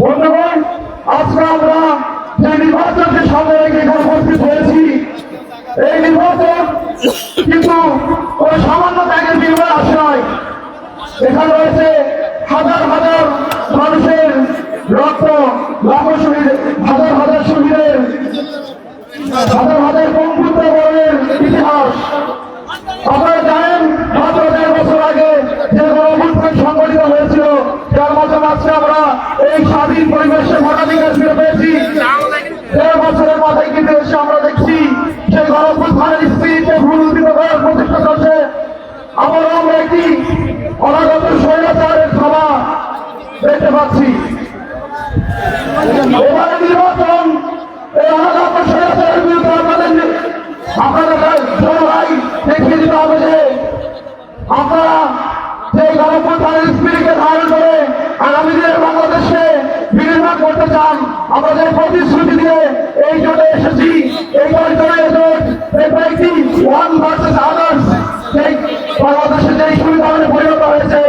বন্ধুগণ, আজকে আমরা যে নির্বাচনকে সামনে রেখে এখানে উপস্থিত হয়েছি, এই নির্বাচন কিন্তু ওই সামান্য ত্যাগের বিনিময়ে আসে নয়। এখানে রয়েছে হাজার হাজার মানুষের রক্ত, লাখ শহীদ, হাজার হাজার শহীদের, হাজার হাজার বঙ্গবন্ধু বরণের ইতিহাস। আপনারা জানেন মাত্র ১.৫ বছর আগে যে গণঅভ্যুত্থান সংগঠিত হয়েছিল, যার মাধ্যমে আজকে আমরা এই স্বাধীন পরিবেশে ভোটাধিকার ফিরে পেয়েছি। ১.৫ বছরের মাথায় কিন্তু এসে আমরা দেখছি সেই গণঅভ্যুত্থানের স্পিরিটকে ভুলুণ্ঠিত করার প্রচেষ্টা চলছে। আবারও আমরা একটি অনাগত স্বৈরাচারের সভা দেখতে পাচ্ছি। এবারে নির্বাচন এই অনাগত স্বৈরাচারের বিরুদ্ধে আপনাদের সবাই দেখিয়ে দিতে হবে যে আপনারা যে গণঅভ্যুত্থানের স্পিরিটকে ধারণ করে আগামী দিনের বাংলাদেশে বিনির্মাণ করতে চান। আমরা যে প্রতিশ্রুতি দিয়ে এই জোটে এসেছি, এই জোট একটি ওয়ান ভার্সেস আদার্স, সেই বাংলাদেশে যেই সমীকরণে পরিণত হয়েছে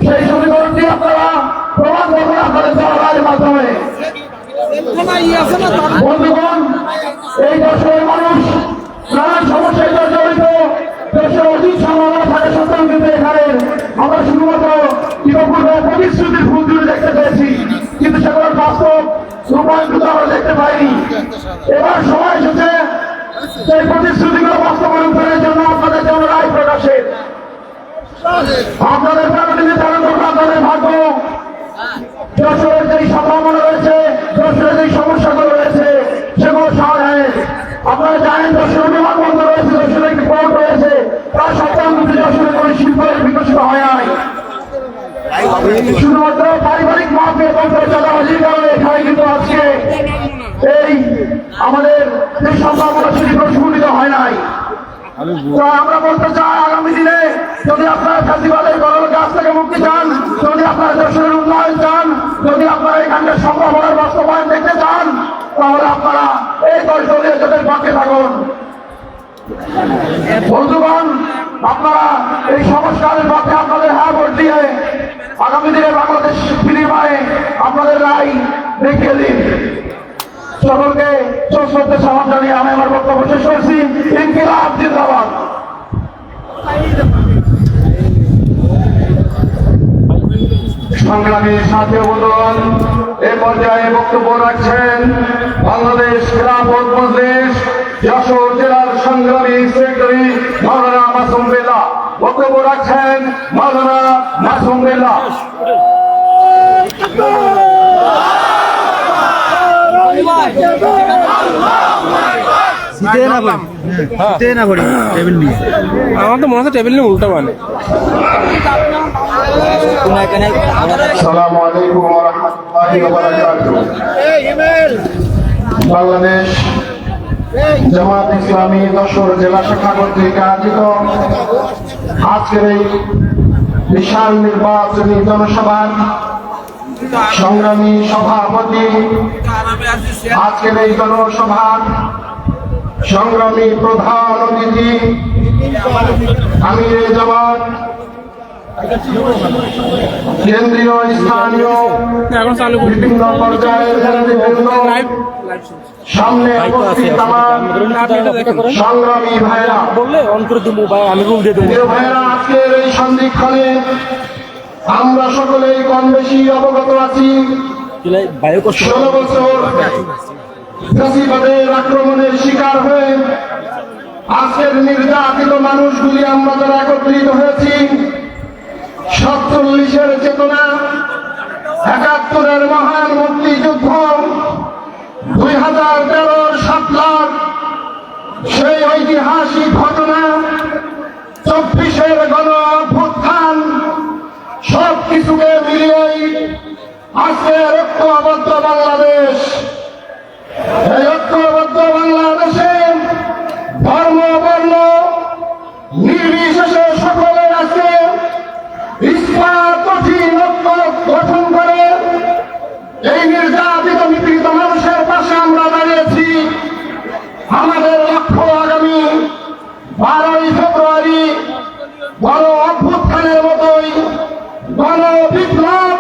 সেই সমীকরণটি আপনারা প্রমাণ করবেন আপনাদের জনগণের মাধ্যমে। বন্ধুগণ, এই দেশের মানুষ নানান সমস্যায় জড়িত, দেশের অধিক সম্ভাবনা থাকে সত্ত্বেও কিন্তু এখানে আমরা শুধুমাত্র ইতিপূর্ব প্রতিশ্রুতির ফুলগুলো দেখতে পেয়েছি, কিন্তু সেগুলোর বাস্তব রূপায়িত আমরা দেখতে পাইনি। এবার সময় এসেছে সেই প্রতিশ্রুতিগুলো বাস্তবায়ন করার জন্য আপনাদের জন্য রায় প্রকাশের। আপনাদের ফ্যামিলিতে ধারণ করুন আপনাদের ভাগ্য। যশোরের যেই সম্ভাবনা রয়েছে, যশোরের যেই সমস্যাগুলো রয়েছে, সেগুলো সমাধানে আপনারা জানেন যশোর বিমানবন্দর রয়েছে, যশোরে একটি পোর্ট রয়েছে, তার সত্ত্বেও কিন্তু যশোরে কোনো শিল্পের বিকশিত হয় নাই। শুধুমাত্র পারিবারিক মাফিয়া তন্ত্র চাঁদাবাজির কারণে এখানে কিন্তু আজকে এই আমাদের যে সম্ভাবনা সেটি প্রস্ফুটিত হয় নাই। তো আমরা বলতে চাই, আগামী দিনে যদি আপনারা ফ্যাসিবাদের গরল গাছ থেকে মুক্তি চান, যদি আপনারা দেশের উন্নয়ন চান, যদি আপনারা এখানকার সম্ভাবনার বাস্তবায়ন দেখতে চান, তাহলে আপনারা এই 10 দলীয় জোটের পক্ষে থাকুন। বন্ধুগণ, আপনারা এই সংস্কারের পক্ষে আপনাদের হ্যাঁ ভোট দিয়ে আগামী দিনে বাংলাদেশ বিনিময়ে আপনাদের রায় দেখিয়ে দিন। সকলকে সশ্রদ্ধ সালাম জানিয়ে আমি আমার বক্তব্য শেষ করছি। ইনকিলাব জিন্দাবাদ। সংগ্রামী সাথী বন্ধুগণ, এ পর্যায়ে বক্তব্য রাখছেন বাংলাদেশ খেলাফত মজলিস যশোর জেলার সংগ্রামী সেক্রেটারি মাওলানা মাসুম বিল্লাহ। বক্তব্য রাখছেন মাওলানা মাসুম বিল্লাহ। আমার তো মনে হচ্ছে টেবিল নিয়ে উল্টা মানে। আসসালামু আলাইকুম ওয়া রাহমাতুল্লাহি ওয়া বারাকাতুহু। বাংলাদেশ জামাত ইসলামী যশোর জেলা শাখা কর্তৃক আয়োজিত আজকের এই বিশাল নির্বাচনী জনসভার সংগ্রামী সভাপতি, আজকের এই জনসভার সংগ্রামী প্রধান অতিথি আমিরে জামাত, কেন্দ্রীয় স্থানীয় বিভিন্ন পর্যায়ের নেতৃবৃন্দ, সামনে উপস্থিত তামাম সংগ্রামী ভাইরা, ভাইরা, আজকের এই সন্ধিক্ষণে আমরা সকলেই কম বেশি অবগত আছি। 16 বছর ফ্যাসিবাদের আক্রমণের শিকার হয়ে আজকের নির্যাতিত মানুষগুলি আমরা যারা একত্রিত হয়েছি, 47-এর চেতনা, 71-এর মহান মুক্তিযুদ্ধ, 2013-র 7 লাখ সেই ঐতিহাসিক ঘটনা, 24-এর গণ অভ্যুত্থান, সব কিছুকে মিলিয়েই আজকে ঐক্যবদ্ধ বাংলাদেশ। এই ঐক্যবদ্ধ বাংলাদেশে ধর্ম বর্ণ নির্বিশেষে সকলে আজকে ইসলাম কঠিন ঐক্য গঠন করে এই নির্যাতিত নিপীড়িত মানুষের পাশে আমরা দাঁড়িয়েছি। আমাদের লক্ষ্য আগামী 12ই ফেব্রুয়ারি গণ অভ্যুত্থানের মতোই গণ বিপ্লব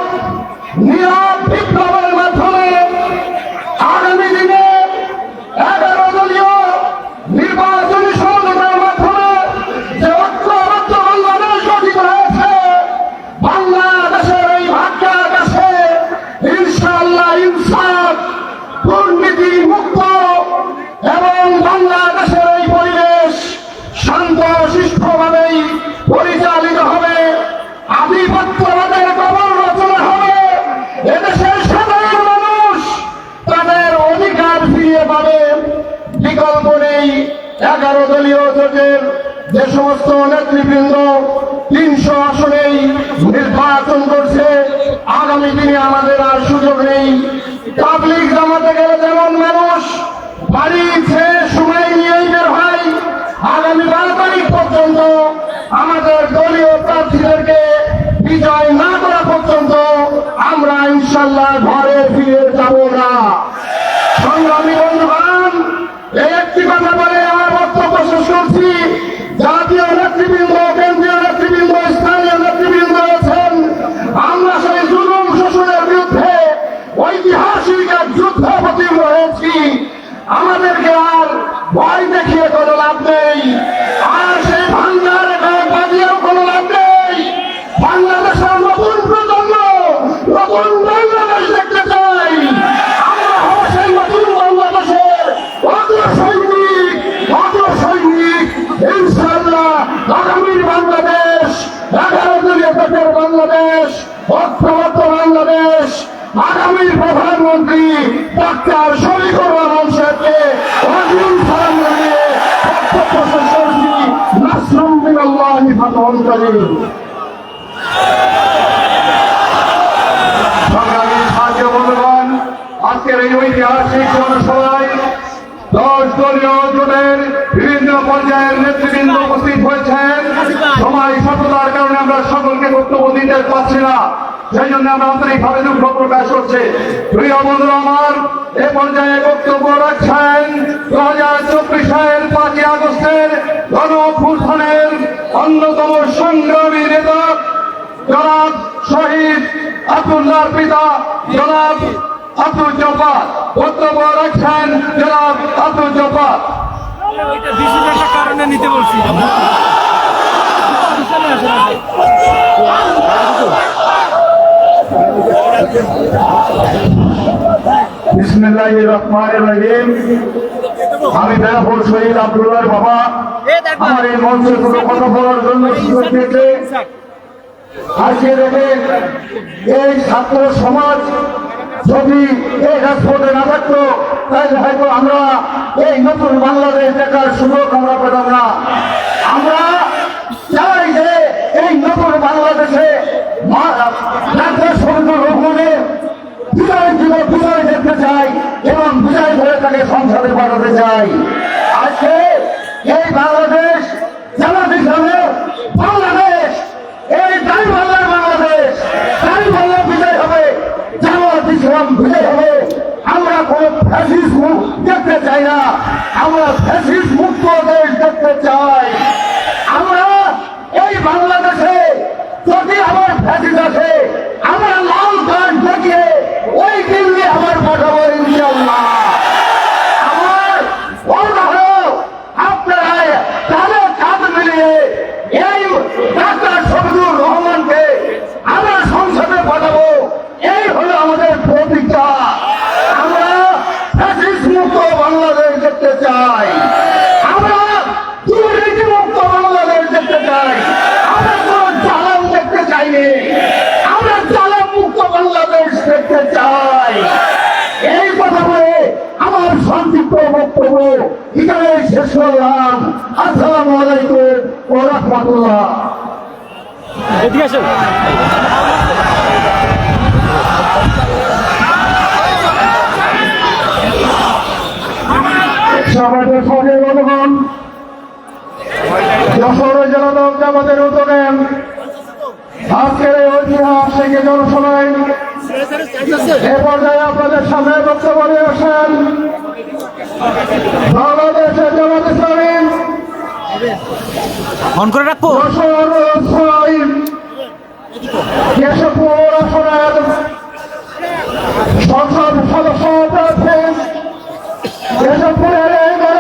নীরব বিপ্লবের মাধ্যমে আগামী দিনে 11 দলীয় নির্বাচনী সংসদের মাধ্যমে যে ঐক্যবদ্ধ বাংলাদেশ গঠিত হয়েছে, বাংলাদেশের এই ভাগ্যের কাছে ইনশাআল্লাহ ইনসাফ, দুর্নীতি মুক্ত এবং বাংলাদেশের এই পরিবেশ শান্ত সুষ্ঠুভাবেই পরিচালিত হবে। আধিপত্যবাদের কবর রচনা হবে। এদেশের সাধারণ মানুষ তাদের অধিকার ফিরিয়ে পাবে। বিকল্প নেই। 11 দলীয় জোটের যে সমস্ত নেতৃবৃন্দ 300 আসনেই নির্বাচন করছে, আগামী দিনে আমাদের আর সুযোগ নেই। পাবলিক জামাতে গেলে যেমন মানুষ বাড়ি ছেড়ে সময় নিয়েই বের হয়, আগামী 12 তারিখ পর্যন্ত আমাদের দলীয় প্রার্থীদেরকে বিজয় না করা পর্যন্ত আমরা ইনশাল্লাহ ঘরে ফিরে যাব না। সংগ্রামী বন্ধুগণ, এই একটি কথা বলে আমার বক্তব্য শেষ করছি। জাতীয় নেতৃবৃন্দ, কেন্দ্রীয় নেতৃবৃন্দ, স্থানীয় নেতৃবৃন্দ আছেন, আমরা সেই জুলুম শোষণের বিরুদ্ধে ঐতিহাসিক এক যুদ্ধ অবতীর্ণ হয়েছি। আমাদেরকে আর ভয় দেখিয়ে কোনো লাভ নেই, আর সেই ভাঙ্গার বাজিয়েও কোনো লাভ নেই। বাংলাদেশের নতুন প্রজন্ম নতুন বাংলাদেশ দেখতে চাই। আমরা হব সেই নতুন বাংলাদেশের অগ্রসৈনিক। ইনশাআল্লাহ আগামীর বাংলাদেশ 11 দলীয় জোটের বাংলাদেশ, ঐক্যবদ্ধ বাংলাদেশ, আগামীর প্রধানমন্ত্রী ডাক্তার শরীফুর রহমান সাহেবকে অগ্রিম সালাম জানিয়ে বক্তব্য শেষ করছি। নাসরুম মিনাল্লাহি ফাতহুন করিম। সংগ্রামী সাথী বন্ধুগণ, আজকের এই ঐতিহাসিক জনসভায় 10 দলীয় জোটের বিভিন্ন পর্যায়ের নেতৃবৃন্দ উপস্থিত হয়েছেন। সময় স্বল্পতার কারণে আমরা সকলকে বক্তব্য দিতে পারছি না, সেই জন্য আমরা আন্তরিকভাবে দুঃখ প্রকাশ করছি। প্রিয় বন্ধুরা আমার, এ পর্যায়ে বক্তব্য রাখছেন 2024 সালের 5ই আগস্টের গণ অভ্যুত্থানের অন্যতম সংগ্রামী নেতা জনাব শহীদ আব্দুল্লাহর পিতা জনাব আব্দুল জব্বার। বক্তব্য রাখছেন জনাব আব্দুল জব্বার। এটা বিশেষ একটা কারণে নিতে বলছি। বিসমিল্লাহির রহমানির রহিম। আমি বেলাপুর শহীদ আব্দুল্লাহর বাবা আমার এই মঞ্চে দুটো কথা বলার জন্য সুযোগ দিয়েছে। আজকে দেখেন, এই ছাত্র সমাজ যদি এই রাজপথে না থাকতো তাহলে হয়তো আমরা এই নতুন বাংলাদেশ দেখার সুযোগ আমরা পেতাম না। আমরা চাই যে এই নতুন বাংলাদেশে বিজয় দেখতে চাই এবং বিজয় ধরে তাকে সংসদে পাঠাতে চাই। আজকে এই বাংলাদেশ জামাত ইসলামের বাংলাদেশ, এই দাঁড়িপাল্লার বাংলাদেশ, দাঁড়িপাল্লা বিজয় হবে, জামাত ইসলাম বিজয় হবে। আমরা কোন ফ্যাসিস্ট দেখতে চাই না, আমরা ফ্যাসিস্ট মুক্ত দেশ দেখতে চাই। আমরা এই বাংলাদেশে যদি আমার ফ্যাসিস্ট আছে, আমরা লাল কার্ড দেখিয়ে ওই দিল্লি আমার পাঠাবো ইনশাআল্লাহ। আমার ওয়াদা হলো আপনারা তাদের কাঁধ মিলিয়ে এই ডাক্তার শফিকুর রহমানকে আমরা সংসদে পাঠাবো, এই হলো আমাদের প্রতিজ্ঞা। আমরা ফ্যাসিস্ট মুক্ত বাংলাদেশ দেখতে চাই, আমরা দুর্নীতি মুক্ত বাংলাদেশ দেখতে চাই, আমরা কোন জ্বালাম দেখতে চাইনি, আমরা জ্বালাম মুক্ত বাংলাদেশ দেখতে চাই। এই কথা বলে আমার সংক্ষিপ্ত বক্তব্য এখানে শেষ করলাম। আসসালামু আলাইকুম ওয়া রাহমাতুল্লাহ। এদিকে আসুন। সবাইকে সঙ্গে বন্ধুগণ, যশোর জেলা দল জামাতের উদ্যোগে আজকের এই ঐতিহাসিক জনসভায় এ পর্যায়ে আপনাদের সামনে বক্তব্য নিয়ে আসেন বাংলাদেশের জামাত ইসলামী অন করে রাখবো। যশোর কেশবপুর আসনের কেশবপুরের এই